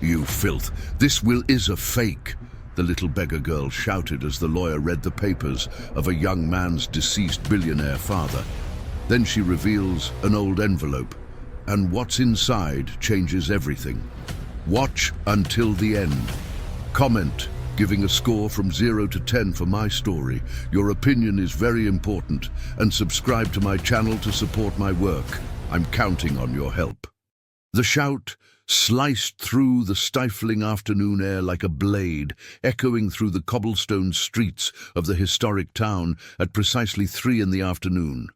"You filth! This will is a fake!" the little beggar girl shouted as the lawyer read the papers of a young man's deceased billionaire father. Then she reveals an old envelope, and what's inside changes everything. Watch until the end. Comment, giving a score from 0 to 10 for my story. Your opinion is very important, and subscribe to my channel to support my work. I'm counting on your help. The shout sliced through the stifling afternoon air like a blade, echoing through the cobblestone streets of the historic town at precisely 3 in the afternoon.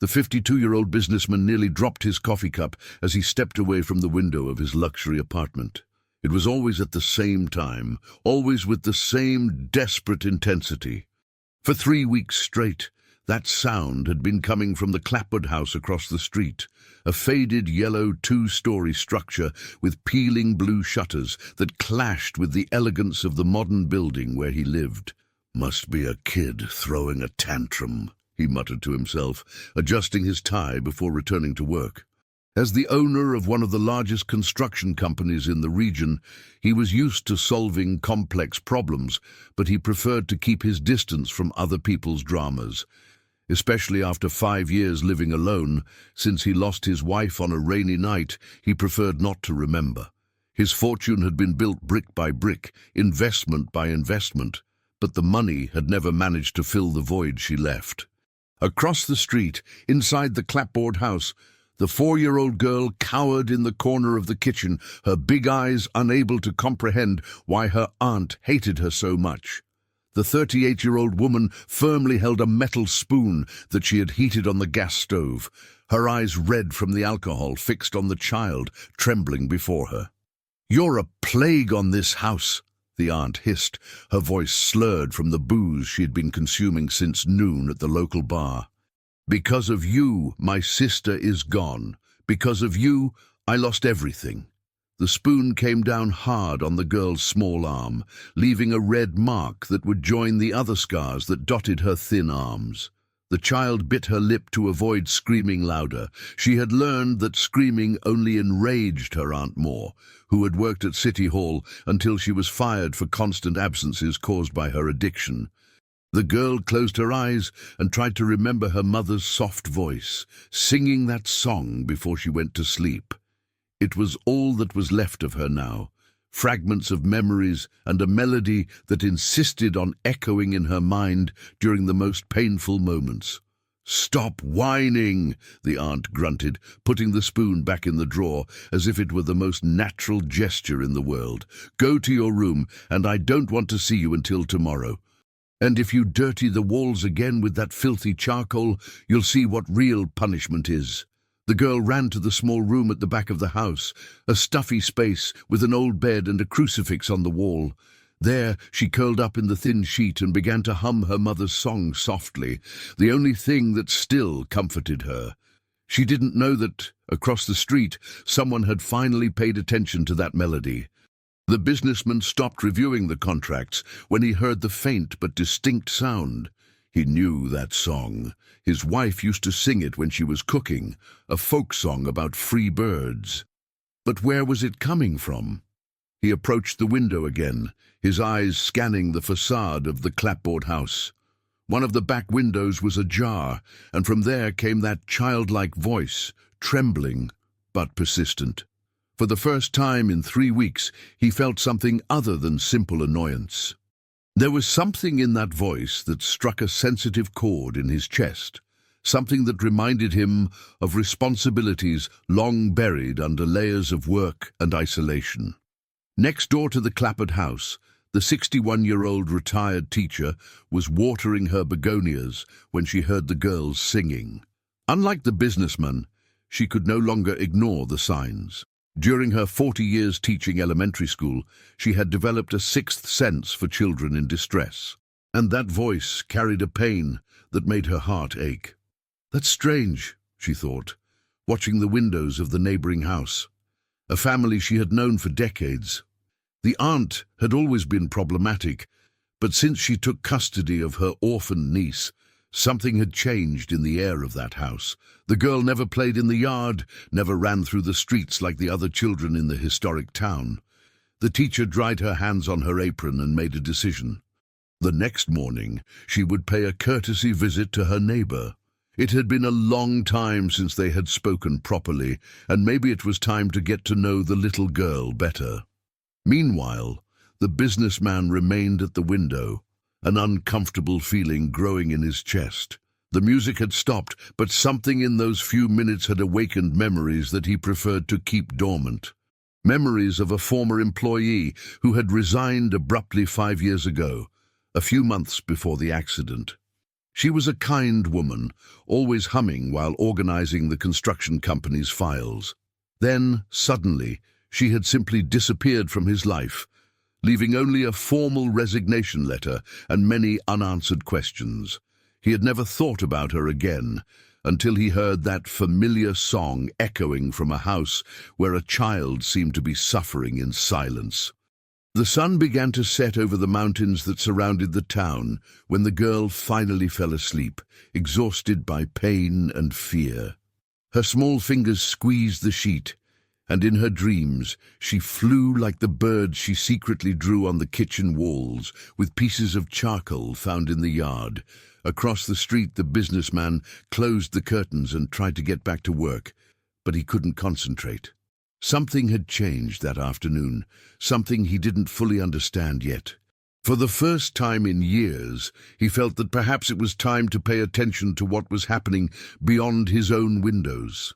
The 52-year-old businessman nearly dropped his coffee cup as he stepped away from the window of his luxury apartment. It was always at the same time, always with the same desperate intensity. For 3 weeks straight, that sound had been coming from the clapboard house across the street, a faded yellow 2-story structure with peeling blue shutters that clashed with the elegance of the modern building where he lived. "Must be a kid throwing a tantrum," he muttered to himself, adjusting his tie before returning to work. As the owner of one of the largest construction companies in the region, he was used to solving complex problems, but he preferred to keep his distance from other people's dramas. Especially after 5 years living alone, since he lost his wife on a rainy night, he preferred not to remember. His fortune had been built brick by brick, investment by investment, but the money had never managed to fill the void she left. Across the street, inside the clapboard house, the 4-year-old girl cowered in the corner of the kitchen, her big eyes unable to comprehend why her aunt hated her so much. The 38-year-old woman firmly held a metal spoon that she had heated on the gas stove, her eyes red from the alcohol fixed on the child, trembling before her. "You're a plague on this house," the aunt hissed, her voice slurred from the booze she had been consuming since noon at the local bar. "Because of you, my sister is gone. Because of you, I lost everything." The spoon came down hard on the girl's small arm, leaving a red mark that would join the other scars that dotted her thin arms. The child bit her lip to avoid screaming louder. She had learned that screaming only enraged her Aunt more, who had worked at City Hall until she was fired for constant absences caused by her addiction. The girl closed her eyes and tried to remember her mother's soft voice, singing that song before she went to sleep. It was all that was left of her now, fragments of memories and a melody that insisted on echoing in her mind during the most painful moments. "Stop whining," the aunt grunted, putting the spoon back in the drawer as if it were the most natural gesture in the world. "Go to your room, and I don't want to see you until tomorrow. And if you dirty the walls again with that filthy charcoal, you'll see what real punishment is." The girl ran to the small room at the back of the house, a stuffy space with an old bed and a crucifix on the wall. There, she curled up in the thin sheet and began to hum her mother's song softly, the only thing that still comforted her. She didn't know that, across the street, someone had finally paid attention to that melody. The businessman stopped reviewing the contracts when he heard the faint but distinct sound. He knew that song. His wife used to sing it when she was cooking, a folk song about free birds. But where was it coming from? He approached the window again, his eyes scanning the facade of the clapboard house. One of the back windows was ajar, and from there came that childlike voice, trembling but persistent. For the first time in 3 weeks, he felt something other than simple annoyance. There was something in that voice that struck a sensitive chord in his chest, something that reminded him of responsibilities long buried under layers of work and isolation. Next door to the clapboard house, the 61-year-old retired teacher was watering her begonias when she heard the girls singing. Unlike the businessman, she could no longer ignore the signs. During her 40 years teaching elementary school, she had developed a sixth sense for children in distress, and that voice carried a pain that made her heart ache. "That's strange," she thought, watching the windows of the neighboring house, a family she had known for decades. The aunt had always been problematic, but since she took custody of her orphaned niece, something had changed in the air of that house. The girl never played in the yard, never ran through the streets like the other children in the historic town. The teacher dried her hands on her apron and made a decision. The next morning, she would pay a courtesy visit to her neighbor. It had been a long time since they had spoken properly, and maybe it was time to get to know the little girl better. Meanwhile, the businessman remained at the window, an uncomfortable feeling growing in his chest. The music had stopped, but something in those few minutes had awakened memories that he preferred to keep dormant. Memories of a former employee who had resigned abruptly 5 years ago, a few months before the accident. She was a kind woman, always humming while organizing the construction company's files. Then, suddenly, she had simply disappeared from his life, leaving only a formal resignation letter and many unanswered questions. He had never thought about her again until he heard that familiar song echoing from a house where a child seemed to be suffering in silence. The sun began to set over the mountains that surrounded the town when the girl finally fell asleep, exhausted by pain and fear. Her small fingers squeezed the sheet, and in her dreams she flew like the bird she secretly drew on the kitchen walls with pieces of charcoal found in the yard. Across the street, the businessman closed the curtains and tried to get back to work, but he couldn't concentrate. Something had changed that afternoon, something he didn't fully understand yet. For the first time in years, he felt that perhaps it was time to pay attention to what was happening beyond his own windows.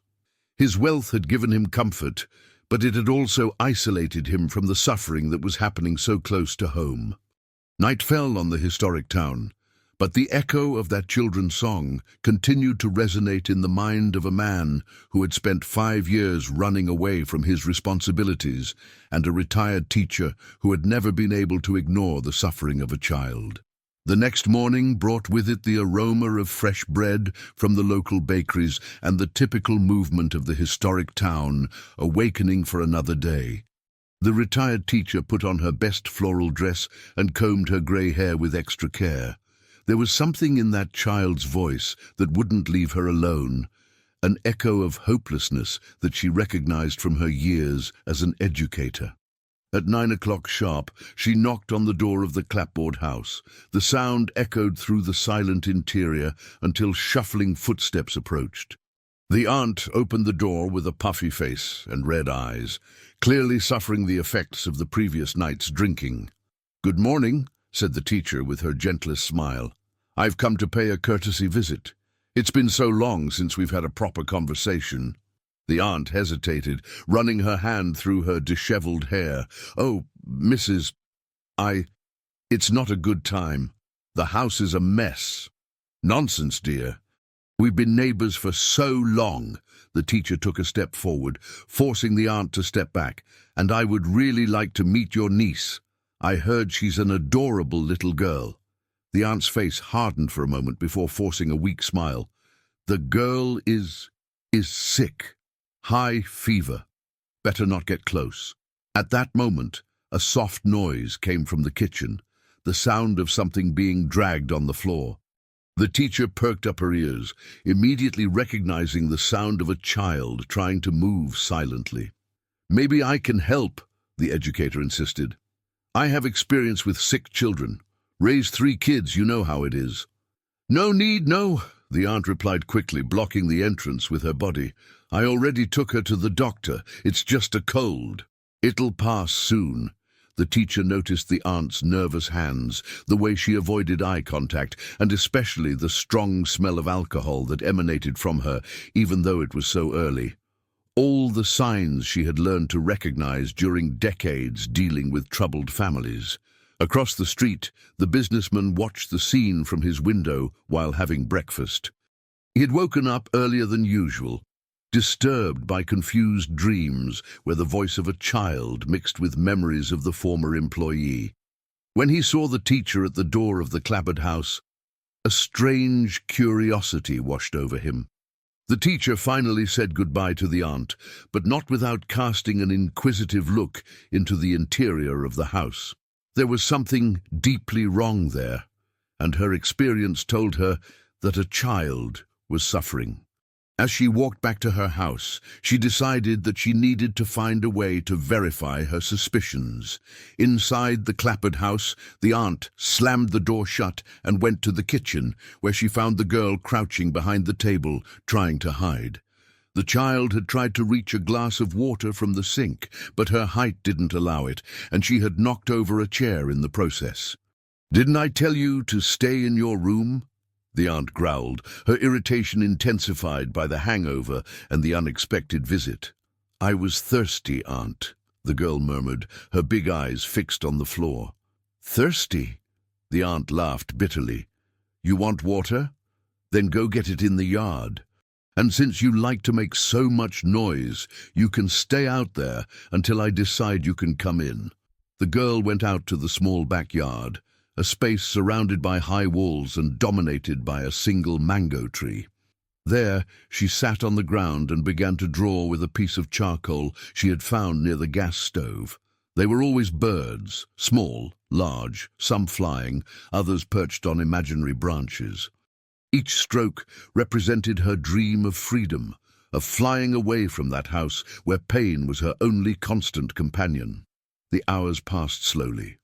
His wealth had given him comfort, but it had also isolated him from the suffering that was happening so close to home. Night fell on the historic town, but the echo of that children's song continued to resonate in the mind of a man who had spent 5 years running away from his responsibilities and a retired teacher who had never been able to ignore the suffering of a child. The next morning brought with it the aroma of fresh bread from the local bakeries and the typical movement of the historic town, awakening for another day. The retired teacher put on her best floral dress and combed her grey hair with extra care. There was something in that child's voice that wouldn't leave her alone, an echo of hopelessness that she recognized from her years as an educator. At 9 o'clock sharp, she knocked on the door of the clapboard house. The sound echoed through the silent interior until shuffling footsteps approached. The aunt opened the door with a puffy face and red eyes, clearly suffering the effects of the previous night's drinking. "Good morning," said the teacher with her gentlest smile. "I've come to pay a courtesy visit. It's been so long since we've had a proper conversation." The aunt hesitated, running her hand through her disheveled hair. "Oh, Mrs. It's not a good time. The house is a mess." "Nonsense, dear. We've been neighbors for so long." The teacher took a step forward, forcing the aunt to step back. "And I would really like to meet your niece. I heard she's an adorable little girl." The aunt's face hardened for a moment before forcing a weak smile. "The girl is sick. High fever. Better not get close." At that moment, a soft noise came from the kitchen, the sound of something being dragged on the floor. The teacher perked up her ears, immediately recognizing the sound of a child trying to move silently. "Maybe I can help," the educator insisted. "I have experience with sick children. Raised 3 kids, you know how it is." "No need, no," the aunt replied quickly, blocking the entrance with her body. "I already took her to the doctor. It's just a cold. It'll pass soon." The teacher noticed the aunt's nervous hands, the way she avoided eye contact, and especially the strong smell of alcohol that emanated from her, even though it was so early. All the signs she had learned to recognize during decades dealing with troubled families. Across the street, the businessman watched the scene from his window while having breakfast. He had woken up earlier than usual, disturbed by confused dreams where the voice of a child mixed with memories of the former employee. When he saw the teacher at the door of the clapboard house, a strange curiosity washed over him. The teacher finally said goodbye to the aunt, but not without casting an inquisitive look into the interior of the house. There was something deeply wrong there, and her experience told her that a child was suffering. As she walked back to her house, she decided that she needed to find a way to verify her suspicions. Inside the clapboard house, the aunt slammed the door shut and went to the kitchen, where she found the girl crouching behind the table, trying to hide. The child had tried to reach a glass of water from the sink, but her height didn't allow it, and she had knocked over a chair in the process. "Didn't I tell you to stay in your room?" the aunt growled, her irritation intensified by the hangover and the unexpected visit. "I was thirsty, aunt," the girl murmured, her big eyes fixed on the floor. "Thirsty?" The aunt laughed bitterly. "You want water? Then go get it in the yard. And since you like to make so much noise, you can stay out there until I decide you can come in." The girl went out to the small backyard, a space surrounded by high walls and dominated by a single mango tree. There, she sat on the ground and began to draw with a piece of charcoal she had found near the gas stove. They were always birds, small, large, some flying, others perched on imaginary branches. Each stroke represented her dream of freedom, of flying away from that house where pain was her only constant companion. The hours passed slowly.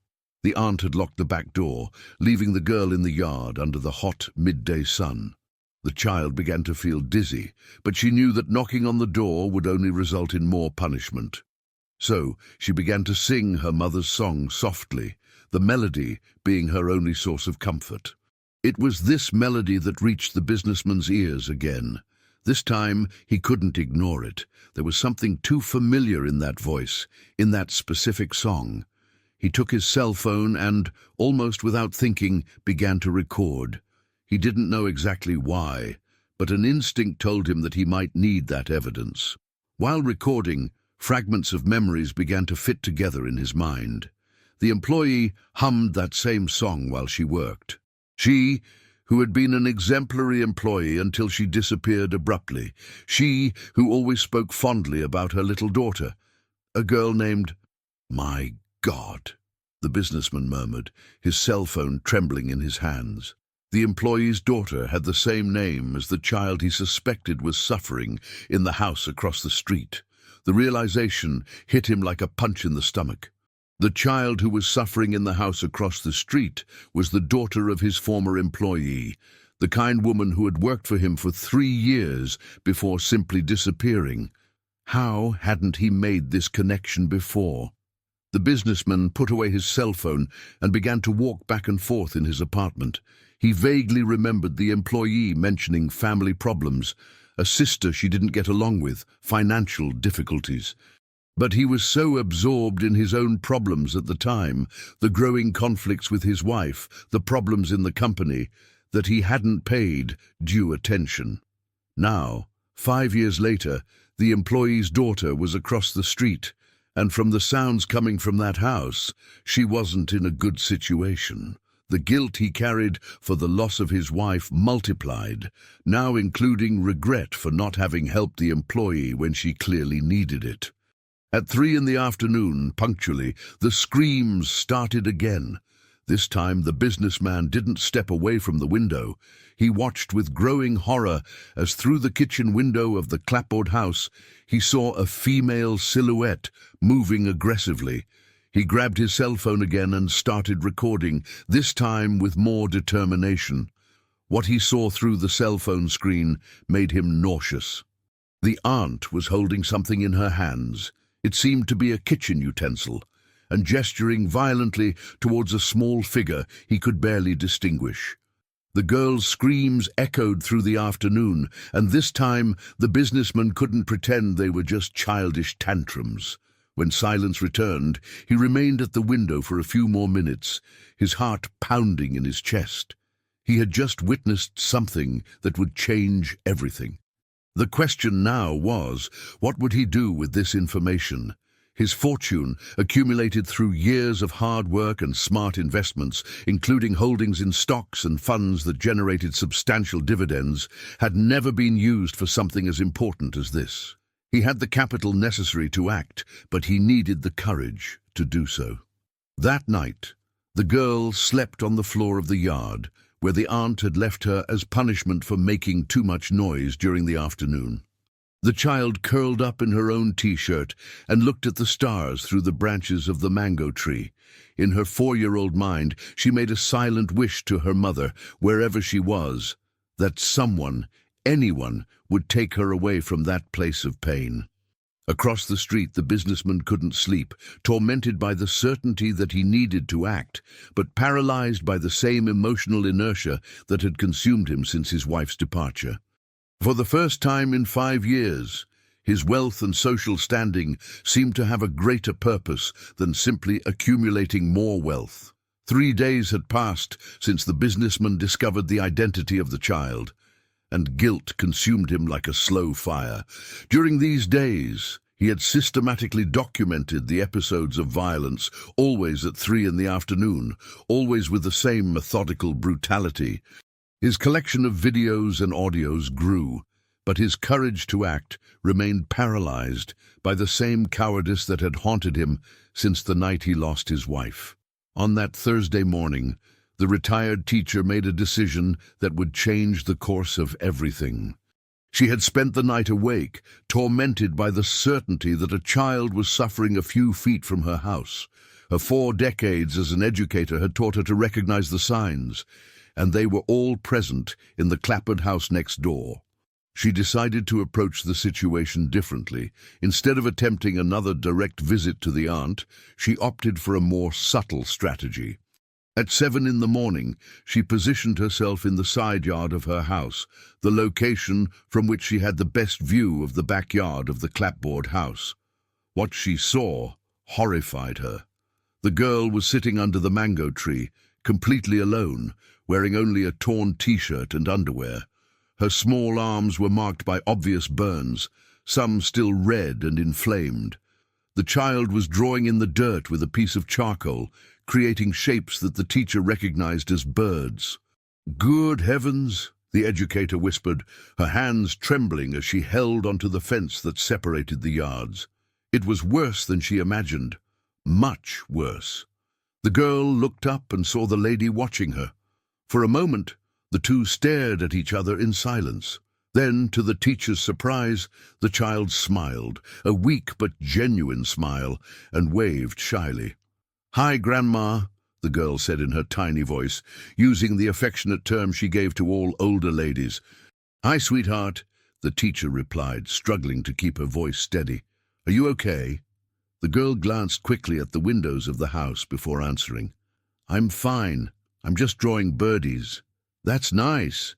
The aunt had locked the back door, leaving the girl in the yard under the hot midday sun. The child began to feel dizzy, but she knew that knocking on the door would only result in more punishment. So she began to sing her mother's song softly, the melody being her only source of comfort. It was this melody that reached the businessman's ears again. This time he couldn't ignore it. There was something too familiar in that voice, in that specific song. He took his cell phone and, almost without thinking, began to record. He didn't know exactly why, but an instinct told him that he might need that evidence. While recording, fragments of memories began to fit together in his mind. The employee hummed that same song while she worked. She, who had been an exemplary employee until she disappeared abruptly. She, who always spoke fondly about her little daughter. A girl named... "My God," the businessman murmured, his cell phone trembling in his hands. The employee's daughter had the same name as the child he suspected was suffering in the house across the street. The realization hit him like a punch in the stomach. The child who was suffering in the house across the street was the daughter of his former employee, the kind woman who had worked for him for 3 years before simply disappearing. How hadn't he made this connection before? The businessman put away his cell phone and began to walk back and forth in his apartment. He vaguely remembered the employee mentioning family problems, a sister she didn't get along with, financial difficulties. But he was so absorbed in his own problems at the time, the growing conflicts with his wife, the problems in the company, that he hadn't paid due attention. Now, 5 years later, the employee's daughter was across the street, and from the sounds coming from that house, she wasn't in a good situation. The guilt he carried for the loss of his wife multiplied, now including regret for not having helped the employee when she clearly needed it. At 3 in the afternoon, punctually, the screams started again. This time the businessman didn't step away from the window. He watched with growing horror as through the kitchen window of the clapboard house he saw a female silhouette moving aggressively. He grabbed his cell phone again and started recording, this time with more determination. What he saw through the cell phone screen made him nauseous. The aunt was holding something in her hands. It seemed to be a kitchen utensil, and gesturing violently towards a small figure he could barely distinguish. The girl's screams echoed through the afternoon, and this time the businessman couldn't pretend they were just childish tantrums. When silence returned, he remained at the window for a few more minutes, his heart pounding in his chest. He had just witnessed something that would change everything. The question now was, what would he do with this information? His fortune, accumulated through years of hard work and smart investments, including holdings in stocks and funds that generated substantial dividends, had never been used for something as important as this. He had the capital necessary to act, but he needed the courage to do so. That night, the girl slept on the floor of the yard, where the aunt had left her as punishment for making too much noise during the afternoon. The child curled up in her own t-shirt and looked at the stars through the branches of the mango tree. In her 4-year-old mind, she made a silent wish to her mother, wherever she was, that someone, anyone, would take her away from that place of pain. Across the street, the businessman couldn't sleep, tormented by the certainty that he needed to act, but paralyzed by the same emotional inertia that had consumed him since his wife's departure. For the first time in 5 years, his wealth and social standing seemed to have a greater purpose than simply accumulating more wealth. 3 days had passed since the businessman discovered the identity of the child, and guilt consumed him like a slow fire. During these days, he had systematically documented the episodes of violence, always at 3 in the afternoon, always with the same methodical brutality. His collection of videos and audios grew, but his courage to act remained paralyzed by the same cowardice that had haunted him since the night he lost his wife. On that Thursday morning, the retired teacher made a decision that would change the course of everything. She had spent the night awake, tormented by the certainty that a child was suffering a few feet from her house. Her 4 decades as an educator had taught her to recognize the signs, and they were all present in the clapboard house next door. She decided to approach the situation differently. Instead of attempting another direct visit to the aunt, she opted for a more subtle strategy. At 7 in the morning, she positioned herself in the side yard of her house, the location from which she had the best view of the backyard of the clapboard house. What she saw horrified her. The girl was sitting under the mango tree, completely alone, wearing only a torn t-shirt and underwear. Her small arms were marked by obvious burns, some still red and inflamed. The child was drawing in the dirt with a piece of charcoal, creating shapes that the teacher recognized as birds. "Good heavens," the educator whispered, her hands trembling as she held onto the fence that separated the yards. It was worse than she imagined, much worse. The girl looked up and saw the lady watching her. For a moment, the two stared at each other in silence. Then, to the teacher's surprise, the child smiled, a weak but genuine smile, and waved shyly. "Hi, Grandma," the girl said in her tiny voice, using the affectionate term she gave to all older ladies. "Hi, sweetheart," the teacher replied, struggling to keep her voice steady. "Are you okay?" The girl glanced quickly at the windows of the house before answering. "I'm fine. I'm just drawing birdies." "That's nice.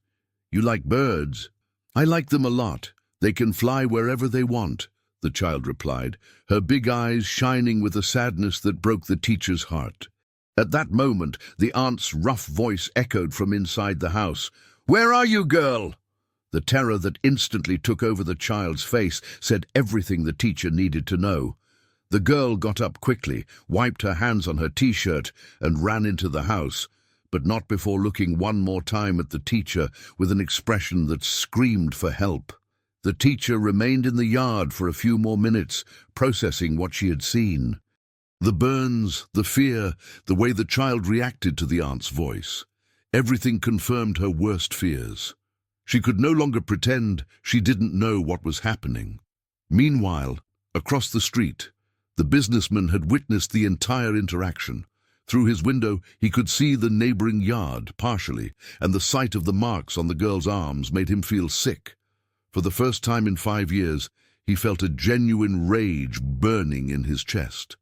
You like birds?" "I like them a lot. They can fly wherever they want," the child replied, her big eyes shining with a sadness that broke the teacher's heart. At that moment, the aunt's rough voice echoed from inside the house. "Where are you, girl?" The terror that instantly took over the child's face said everything the teacher needed to know. The girl got up quickly, wiped her hands on her t-shirt, and ran into the house, but not before looking one more time at the teacher with an expression that screamed for help. The teacher remained in the yard for a few more minutes, processing what she had seen. The burns, the fear, the way the child reacted to the aunt's voice. Everything confirmed her worst fears. She could no longer pretend she didn't know what was happening. Meanwhile, across the street, the businessman had witnessed the entire interaction. Through his window, he could see the neighboring yard, partially, and the sight of the marks on the girl's arms made him feel sick. For the first time in 5 years, he felt a genuine rage burning in his chest.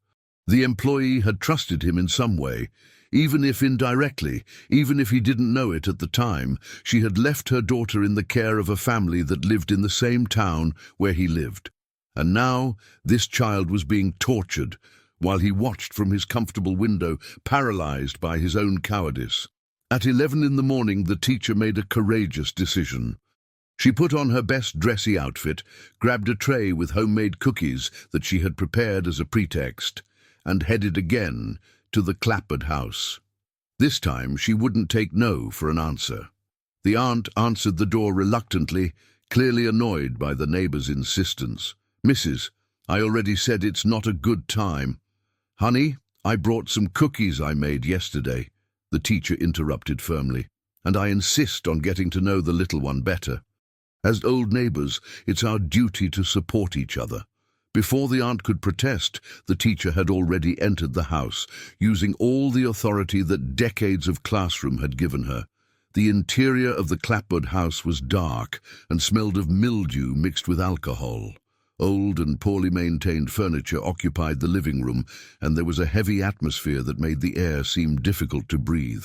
The employee had trusted him in some way, even if indirectly, even if he didn't know it at the time. She had left her daughter in the care of a family that lived in the same town where he lived. And now, this child was being tortured, while he watched from his comfortable window, paralyzed by his own cowardice. At 11 in the morning, the teacher made a courageous decision. She put on her best dressy outfit, grabbed a tray with homemade cookies that she had prepared as a pretext, and headed again to the clapboard house. This time she wouldn't take no for an answer. The aunt answered the door reluctantly, clearly annoyed by the neighbor's insistence. "Mrs., I already said it's not a good time." "Honey, I brought some cookies I made yesterday," the teacher interrupted firmly. and I insist on getting to know the little one better. As old neighbors, it's our duty to support each other. Before the aunt could protest, the teacher had already entered the house, using all the authority that decades of classroom had given her. The interior of the clapboard house was dark and smelled of mildew mixed with alcohol. Old and poorly maintained furniture occupied the living room, and there was a heavy atmosphere that made the air seem difficult to breathe.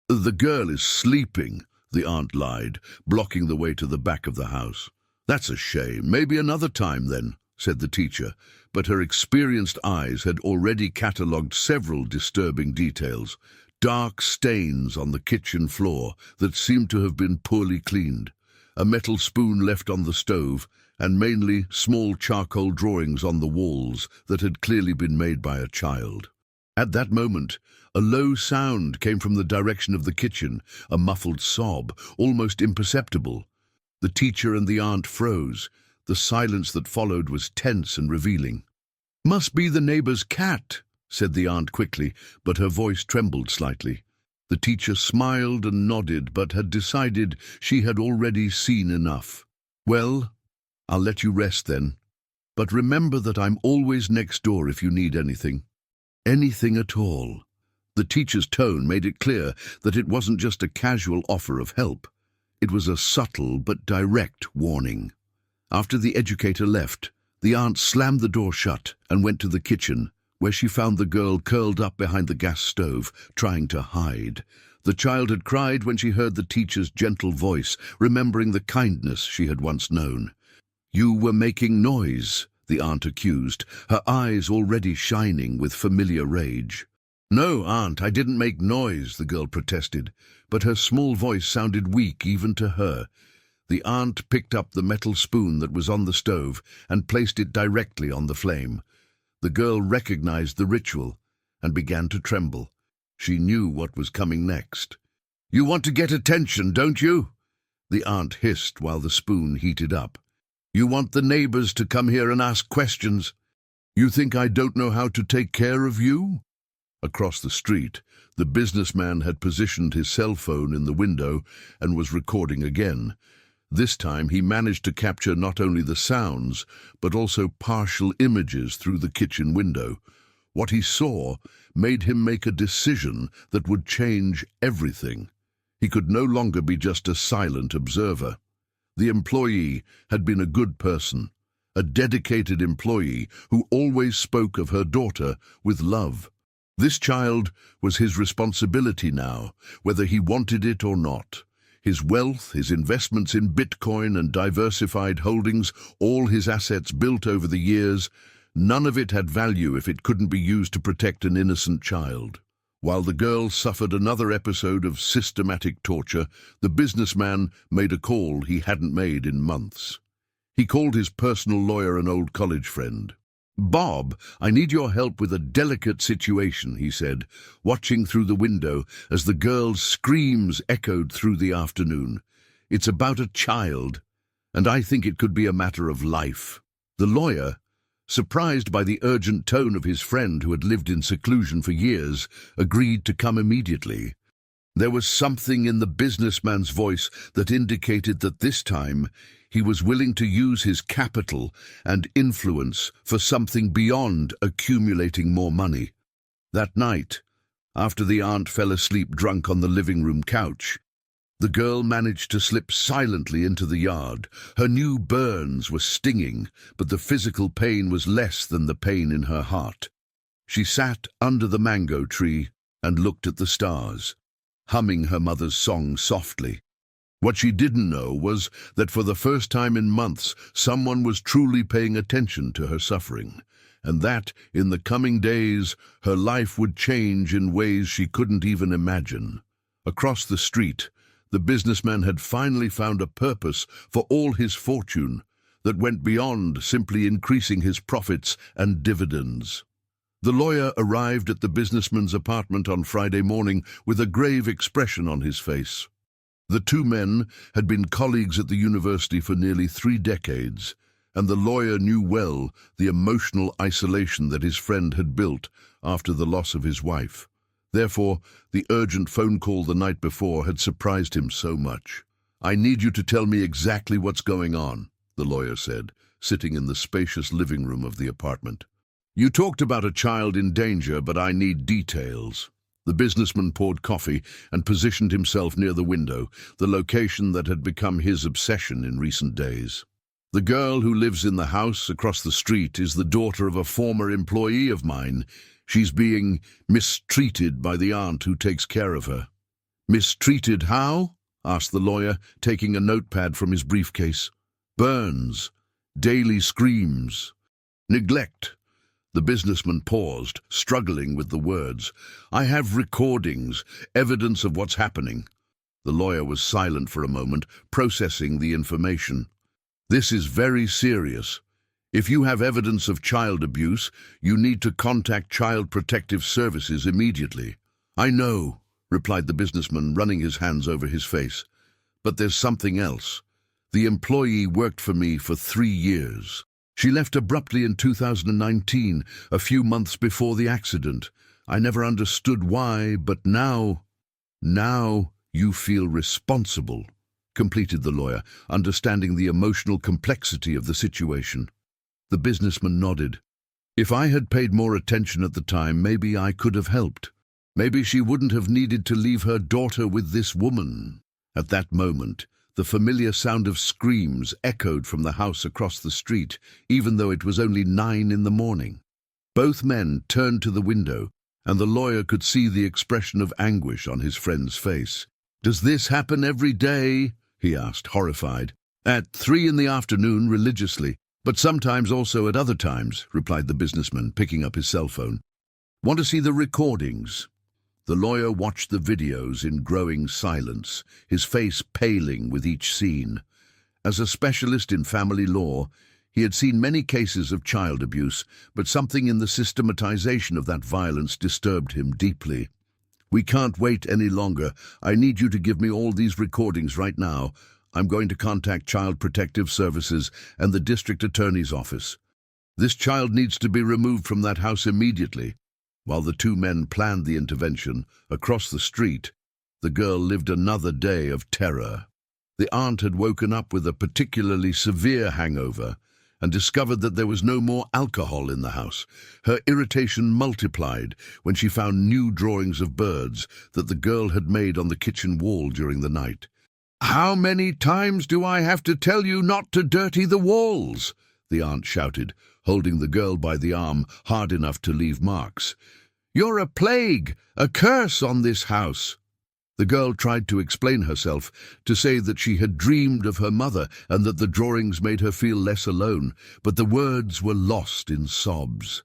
"The girl is sleeping," the aunt lied, blocking the way to the back of the house. "That's a shame. Maybe another time then," said the teacher, but her experienced eyes had already catalogued several disturbing details. Dark stains on the kitchen floor that seemed to have been poorly cleaned, a metal spoon left on the stove, and mainly small charcoal drawings on the walls that had clearly been made by a child. At that moment, a low sound came from the direction of the kitchen, a muffled sob, almost imperceptible. The teacher and the aunt froze. The silence that followed was tense and revealing. "Must be the neighbor's cat," said the aunt quickly, but her voice trembled slightly. The teacher smiled and nodded, but had decided she had already seen enough. "Well, I'll let you rest then. But remember that I'm always next door if you need anything. Anything at all." The teacher's tone made it clear that it wasn't just a casual offer of help. It was a subtle but direct warning. After the educator left, the aunt slammed the door shut and went to the kitchen, where she found the girl curled up behind the gas stove, trying to hide. The child had cried when she heard the teacher's gentle voice, remembering the kindness she had once known. "You were making noise," the aunt accused, her eyes already shining with familiar rage. "No, aunt, I didn't make noise," the girl protested, but her small voice sounded weak even to her. The aunt picked up the metal spoon that was on the stove and placed it directly on the flame. The girl recognized the ritual and began to tremble. She knew what was coming next. "You want to get attention, don't you?" the aunt hissed while the spoon heated up. "You want the neighbors to come here and ask questions? You think I don't know how to take care of you?" Across the street, the businessman had positioned his cell phone in the window and was recording again. This time he managed to capture not only the sounds, but also partial images through the kitchen window. What he saw made him make a decision that would change everything. He could no longer be just a silent observer. The employee had been a good person, a dedicated employee who always spoke of her daughter with love. This child was his responsibility now, whether he wanted it or not. His wealth, his investments in Bitcoin and diversified holdings, all his assets built over the years, none of it had value if it couldn't be used to protect an innocent child. While the girl suffered another episode of systematic torture, the businessman made a call he hadn't made in months. He called his personal lawyer, an old college friend. "Bob, I need your help with a delicate situation," he said, watching through the window as the girl's screams echoed through the afternoon. "It's about a child, and I think it could be a matter of life." The lawyer, surprised by the urgent tone of his friend who had lived in seclusion for years, agreed to come immediately. There was something in the businessman's voice that indicated that this time he was willing to use his capital and influence for something beyond accumulating more money. That night, after the aunt fell asleep drunk on the living room couch, the girl managed to slip silently into the yard. Her new burns were stinging, but the physical pain was less than the pain in her heart. She sat under the mango tree and looked at the stars, humming her mother's song softly. What she didn't know was that for the first time in months, someone was truly paying attention to her suffering, and that, in the coming days, her life would change in ways she couldn't even imagine. Across the street, the businessman had finally found a purpose for all his fortune that went beyond simply increasing his profits and dividends. The lawyer arrived at the businessman's apartment on Friday morning with a grave expression on his face. The two men had been colleagues at the university for nearly 3 decades, and the lawyer knew well the emotional isolation that his friend had built after the loss of his wife. Therefore, the urgent phone call the night before had surprised him so much. "I need you to tell me exactly what's going on," the lawyer said, sitting in the spacious living room of the apartment. "You talked about a child in danger, but I need details." The businessman poured coffee and positioned himself near the window, the location that had become his obsession in recent days. "The girl who lives in the house across the street is the daughter of a former employee of mine. She's being mistreated by the aunt who takes care of her." "Mistreated how?" asked the lawyer, taking a notepad from his briefcase. "Burns, daily screams, neglect." The businessman paused, struggling with the words. "I have recordings, evidence of what's happening." The lawyer was silent for a moment, processing the information. "This is very serious. If you have evidence of child abuse, you need to contact Child Protective Services immediately." "I know," replied the businessman, running his hands over his face. "But there's something else. The employee worked for me for 3 years. She left abruptly in 2019, a few months before the accident. I never understood why, but now you feel responsible," completed the lawyer, understanding the emotional complexity of the situation. The businessman nodded. "If I had paid more attention at the time, maybe I could have helped. Maybe she wouldn't have needed to leave her daughter with this woman." At that moment, the familiar sound of screams echoed from the house across the street, even though it was only 9 in the morning. Both men turned to the window, and the lawyer could see the expression of anguish on his friend's face. "Does this happen every day?" he asked, horrified. "At 3 in the afternoon, religiously, but sometimes also at other times," replied the businessman, picking up his cell phone. "Want to see the recordings?" The lawyer watched the videos in growing silence, his face paling with each scene. As a specialist in family law, he had seen many cases of child abuse, but something in the systematization of that violence disturbed him deeply. "We can't wait any longer. I need you to give me all these recordings right now. I'm going to contact Child Protective Services and the district attorney's office. This child needs to be removed from that house immediately." While the two men planned the intervention, across the street, the girl lived another day of terror. The aunt had woken up with a particularly severe hangover and discovered that there was no more alcohol in the house. Her irritation multiplied when she found new drawings of birds that the girl had made on the kitchen wall during the night. "How many times do I have to tell you not to dirty the walls?" the aunt shouted, holding the girl by the arm hard enough to leave marks. "You're a plague, a curse on this house." The girl tried to explain herself, to say that she had dreamed of her mother and that the drawings made her feel less alone, but the words were lost in sobs.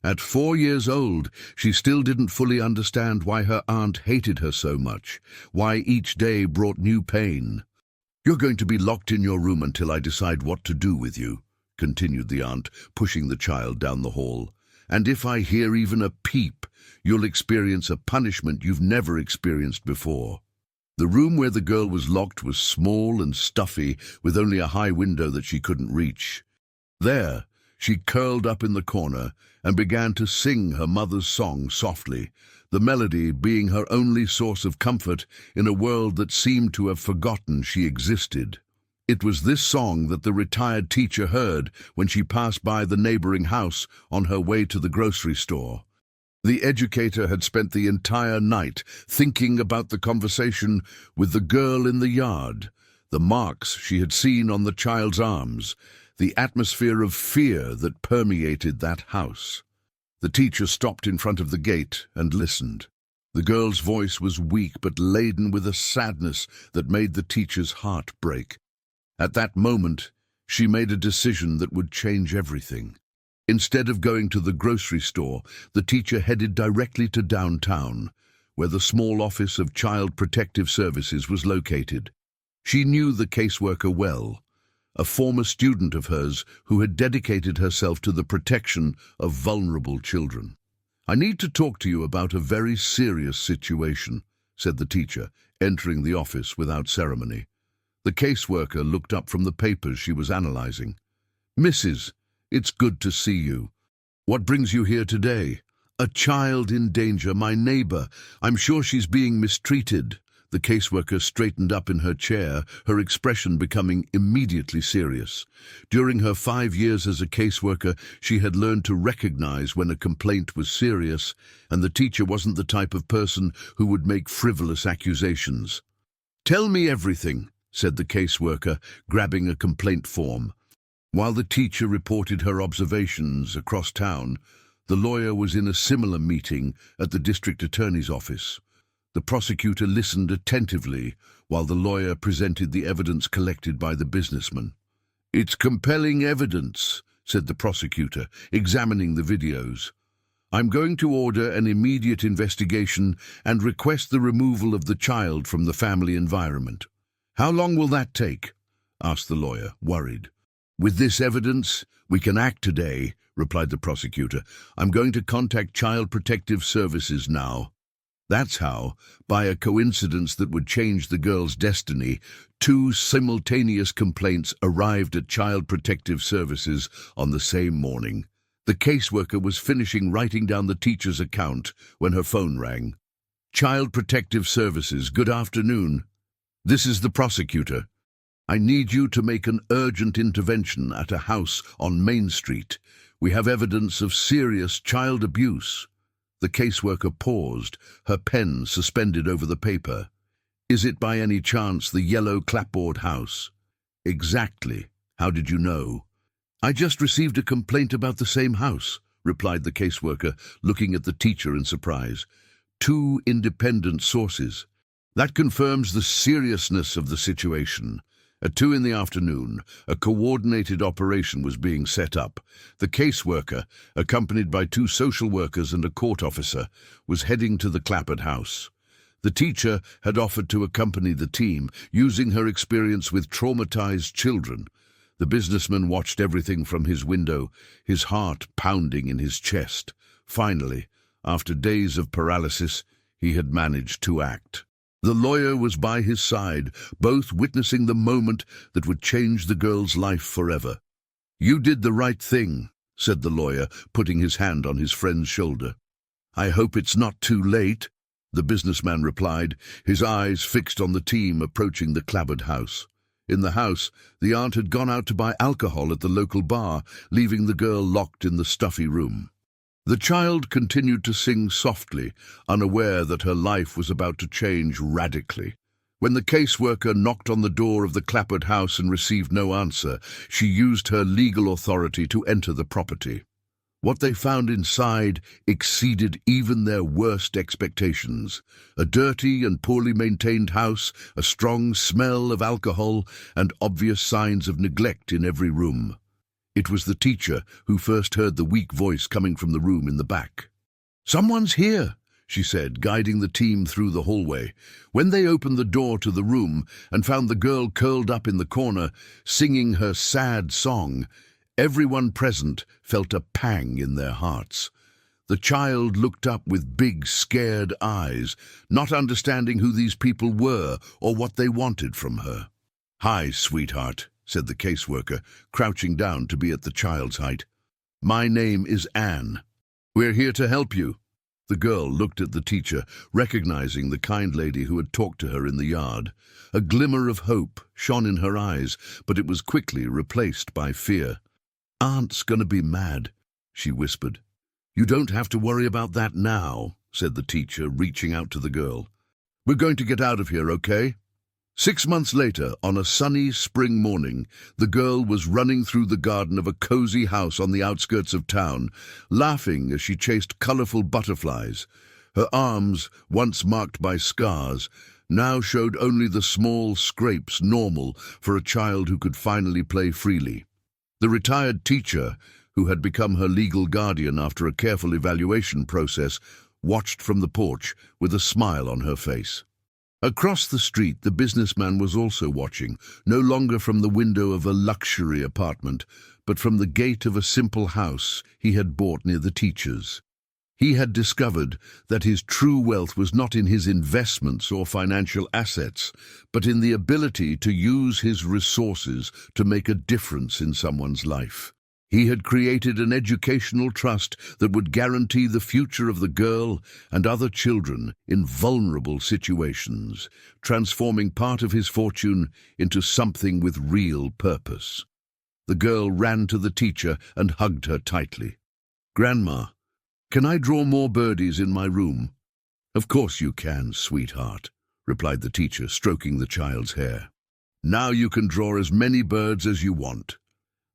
At 4 years old, she still didn't fully understand why her aunt hated her so much, why each day brought new pain. "You're going to be locked in your room until I decide what to do with you," continued the aunt, pushing the child down the hall. "And if I hear even a peep, you'll experience a punishment you've never experienced before." The room where the girl was locked was small and stuffy, with only a high window that she couldn't reach. There, she curled up in the corner and began to sing her mother's song softly, the melody being her only source of comfort in a world that seemed to have forgotten she existed. It was this song that the retired teacher heard when she passed by the neighboring house on her way to the grocery store. The educator had spent the entire night thinking about the conversation with the girl in the yard, the marks she had seen on the child's arms, the atmosphere of fear that permeated that house. The teacher stopped in front of the gate and listened. The girl's voice was weak but laden with a sadness that made the teacher's heart break. At that moment, she made a decision that would change everything. Instead of going to the grocery store, the teacher headed directly to downtown, where the small office of Child Protective Services was located. She knew the caseworker well, a former student of hers who had dedicated herself to the protection of vulnerable children. "I need to talk to you about a very serious situation," said the teacher, entering the office without ceremony. The caseworker looked up from the papers she was analyzing. "Mrs., it's good to see you. What brings you here today?" A child in danger, my neighbor. I'm sure she's being mistreated. The caseworker straightened up in her chair, her expression becoming immediately serious. During her 5 years as a caseworker, she had learned to recognize when a complaint was serious, and the teacher wasn't the type of person who would make frivolous accusations. "Tell me everything," said the caseworker, grabbing a complaint form. While the teacher reported her observations across town, the lawyer was in a similar meeting at the district attorney's office. The prosecutor listened attentively while the lawyer presented the evidence collected by the businessman. "It's compelling evidence," said the prosecutor, examining the videos. "I'm going to order an immediate investigation and request the removal of the child from the family environment." "How long will that take?" asked the lawyer, worried. "With this evidence, we can act today," replied the prosecutor. "I'm going to contact Child Protective Services now." That's how, by a coincidence that would change the girl's destiny, 2 simultaneous complaints arrived at Child Protective Services on the same morning. The caseworker was finishing writing down the teacher's account when her phone rang. "Child Protective Services, good afternoon. This is the prosecutor. I need you to make an urgent intervention at a house on Main Street. We have evidence of serious child abuse." The caseworker paused, her pen suspended over the paper. "Is it by any chance the yellow clapboard house?" "Exactly. How did you know?" "I just received a complaint about the same house," replied the caseworker, looking at the teacher in surprise. "2 independent sources. That confirms the seriousness of the situation. At 2 in the afternoon, a coordinated operation was being set up. The caseworker, accompanied by 2 social workers and a court officer, was heading to the Clapboard house. The teacher had offered to accompany the team, using her experience with traumatized children. The businessman watched everything from his window, his heart pounding in his chest. Finally, after days of paralysis, he had managed to act. The lawyer was by his side, both witnessing the moment that would change the girl's life forever. "You did the right thing," said the lawyer, putting his hand on his friend's shoulder. "I hope it's not too late," the businessman replied, his eyes fixed on the team approaching the Clapboard house. In the house, the aunt had gone out to buy alcohol at the local bar, leaving the girl locked in the stuffy room. The child continued to sing softly, unaware that her life was about to change radically. When the caseworker knocked on the door of the Clapboard house and received no answer, she used her legal authority to enter the property. What they found inside exceeded even their worst expectations. A dirty and poorly maintained house, a strong smell of alcohol, and obvious signs of neglect in every room. It was the teacher who first heard the weak voice coming from the room in the back. "Someone's here," she said, guiding the team through the hallway. When they opened the door to the room and found the girl curled up in the corner, singing her sad song, everyone present felt a pang in their hearts. The child looked up with big, scared eyes, not understanding who these people were or what they wanted from her. "Hi, sweetheart," said the caseworker, crouching down to be at the child's height. "My name is Anne. We're here to help you." The girl looked at the teacher, recognizing the kind lady who had talked to her in the yard. A glimmer of hope shone in her eyes, but it was quickly replaced by fear. "Aunt's gonna be mad," she whispered. "You don't have to worry about that now," said the teacher, reaching out to the girl. "We're going to get out of here, okay?" 6 months later, on a sunny spring morning, the girl was running through the garden of a cozy house on the outskirts of town, laughing as she chased colorful butterflies. Her arms, once marked by scars, now showed only the small scrapes normal for a child who could finally play freely. The retired teacher, who had become her legal guardian after a careful evaluation process, watched from the porch with a smile on her face. Across the street, the businessman was also watching, no longer from the window of a luxury apartment, but from the gate of a simple house he had bought near the teacher's. He had discovered that his true wealth was not in his investments or financial assets, but in the ability to use his resources to make a difference in someone's life. He had created an educational trust that would guarantee the future of the girl and other children in vulnerable situations, transforming part of his fortune into something with real purpose. The girl ran to the teacher and hugged her tightly. "Grandma, can I draw more birdies in my room?" "Of course you can, sweetheart," replied the teacher, stroking the child's hair. "Now you can draw as many birds as you want."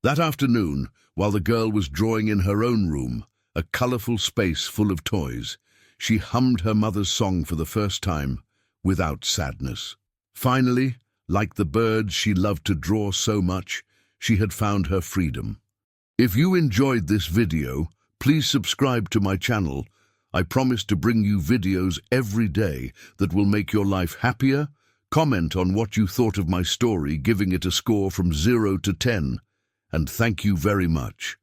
That afternoon, while the girl was drawing in her own room, a colorful space full of toys, she hummed her mother's song for the first time, without sadness. Finally, like the birds she loved to draw so much, she had found her freedom. If you enjoyed this video, please subscribe to my channel. I promise to bring you videos every day that will make your life happier. Comment on what you thought of my story, giving it a score from 0 to 10. And thank you very much.